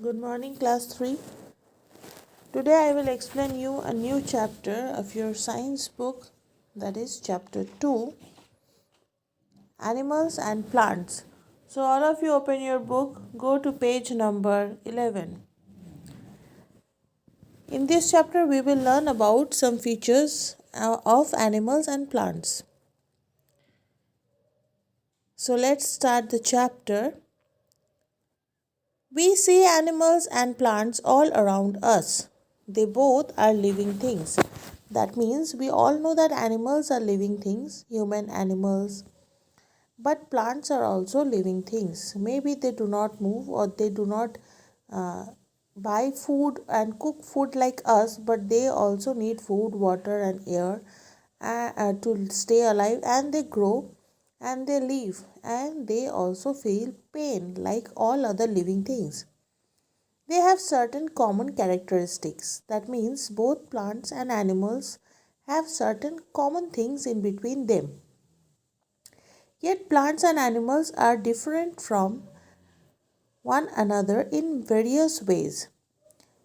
Good morning, class 3. Today I will explain you a new chapter of your science book, that is chapter 2, Animals and Plants. So all of you open your book, go to page number 11. In this chapter we will learn about some features of animals and plants. So let's start the chapter. We see animals and plants all around us. They both are living things. That means we all know that animals are living things, human animals, but plants are also living things. Maybe they do not move or they do not uh, buy food and cook food like us, but they also need food, water, and air to stay alive, and they grow and they live and they also feel pain like all other living things. They have certain common characteristics. That means both plants and animals have certain common things in between them. Yet plants and animals are different from one another in various ways.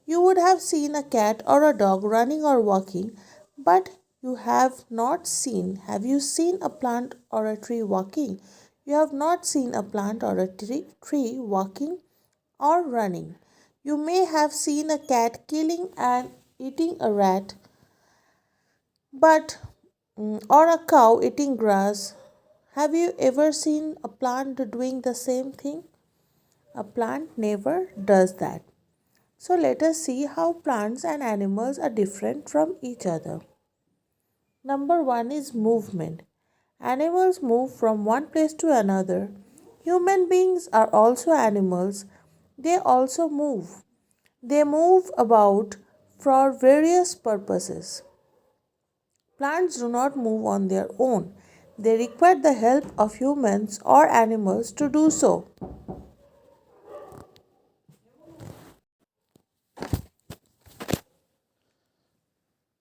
You would have seen a cat or a dog running or walking, but you have not seen. Have you seen a plant or a tree walking? You have not seen a plant or a tree walking or running. You may have seen a cat killing and eating a rat, but or a cow eating grass. Have you ever seen a plant doing the same thing? A plant never does that. So let us see how plants and animals are different from each other. Number 1 is movement. Animals move from one place to another. Human beings are also animals. They also move. They move about for various purposes. Plants do not move on their own. They require the help of humans or animals to do so.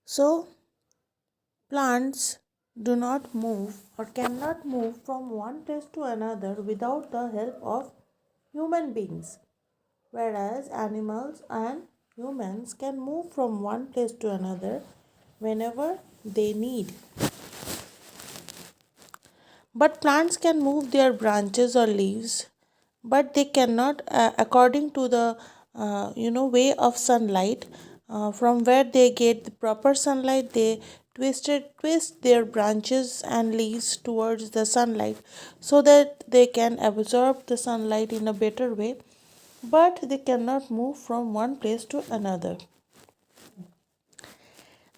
So, plants do not move or cannot move from one place to another without the help of human beings, whereas animals and humans can move from one place to another whenever they need. But plants can move their branches or leaves, but they cannot, according to the way of sunlight. From where they get the proper sunlight, they twist their branches and leaves towards the sunlight so that they can absorb the sunlight in a better way. But they cannot move from one place to another.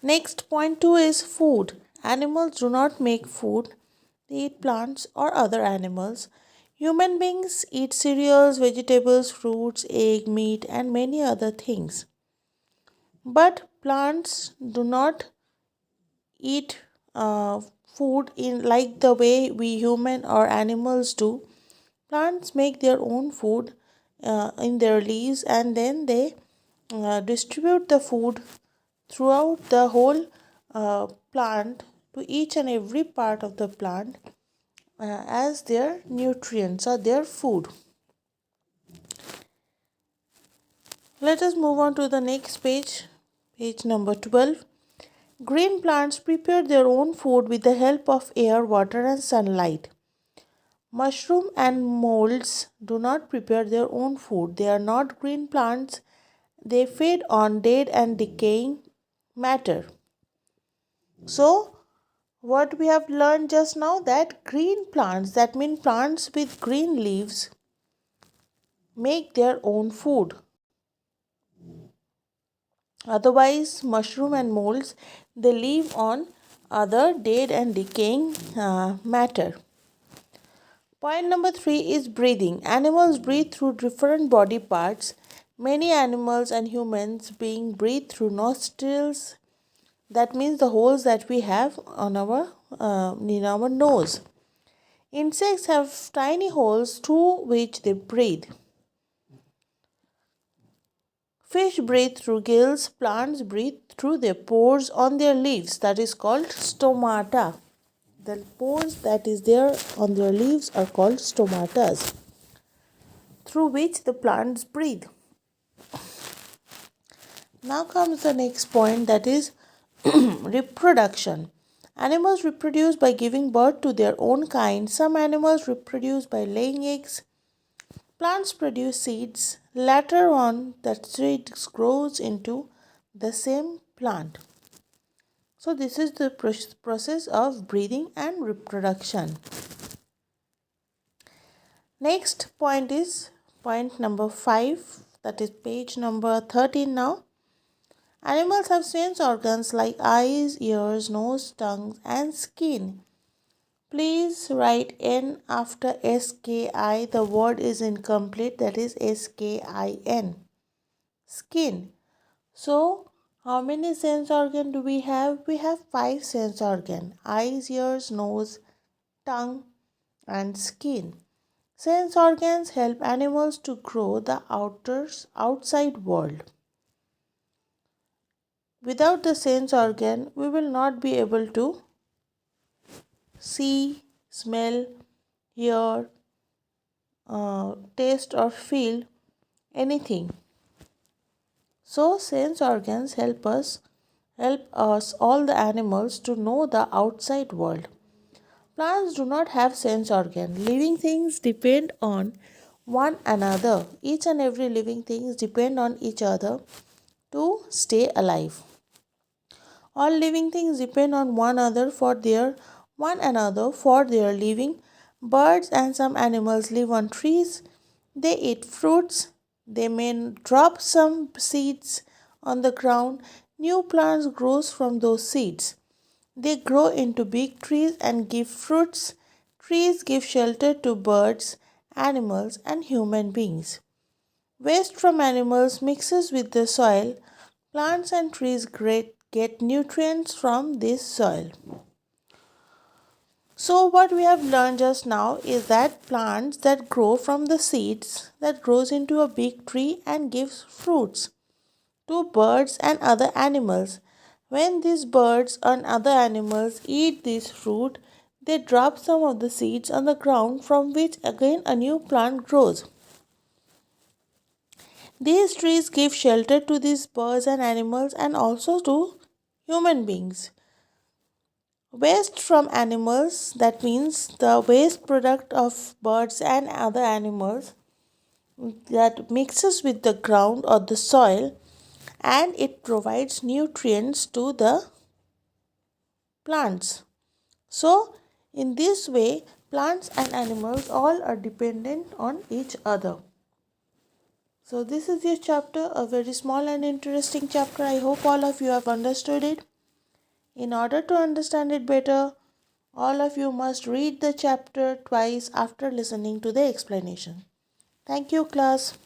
Next, point 2 is food. Animals do not make food, they eat plants or other animals. Human beings eat cereals, vegetables, fruits, egg, meat, and many other things. But plants do not eat food in like the way we human or animals do. Plants make their own food in their leaves, and then they distribute the food throughout the whole plant to each and every part of the plant as their nutrients or their food. Let us move on to the next page, page number 12. Green plants prepare their own food with the help of air, water, and sunlight. Mushroom and molds do not prepare their own food. They are not green plants. They feed on dead and decaying matter. So, what we have learned just now, that green plants, that mean plants with green leaves, make their own food. Otherwise, mushroom and molds, they live on other dead and decaying matter. Point number 3 is breathing. Animals breathe through different body parts. Many animals and humans being breathe through nostrils. That means the holes that we have on in our nose. Insects have tiny holes through which they breathe. Fish breathe through gills. Plants breathe through their pores on their leaves. That is called stomata. The pores that is there on their leaves are called stomatas, through which the plants breathe. Now comes the next point, that is reproduction. Animals reproduce by giving birth to their own kind. Some animals reproduce by laying eggs. Plants produce seeds. Later on, that seeds grows into the same plant. So this is the process of breeding and reproduction. Next point is point number 5, that is page number 13 now. Animals have sense organs like eyes, ears, nose, tongue, and skin. Please write N after SKI. The word is incomplete, that is SKIN. Skin. So, how many sense organ do we have? We have 5 sense organ: eyes, ears, nose, tongue, and skin. Sense organs help animals to grow the outside world. Without the sense organ, we will not be able to see, smell, hear, taste, or feel anything. So, sense organs help us all the animals to know the outside world. Plants do not have sense organ. Living things depend on one another. Each and every living things depend on each other to stay alive. All living things depend on one another for their living. Birds and some animals live on trees. They eat fruits. They may drop some seeds on the ground. New plants grows from those seeds. They grow into big trees and give fruits. Trees give shelter to birds, animals, and human beings. Waste from animals mixes with the soil. Plants and trees get nutrients from this soil. So what we have learned just now is that plants that grow from the seeds that grows into a big tree and gives fruits to birds and other animals. When these birds and other animals eat this fruit, they drop some of the seeds on the ground from which again a new plant grows. These trees give shelter to these birds and animals and also to human beings. Waste from animals, that means the waste product of birds and other animals, that mixes with the ground or the soil, and it provides nutrients to the plants. So, in this way, plants and animals all are dependent on each other. So, this is your chapter, a very small and interesting chapter. I hope all of you have understood it. In order to understand it better, all of you must read the chapter twice after listening to the explanation. Thank you, class.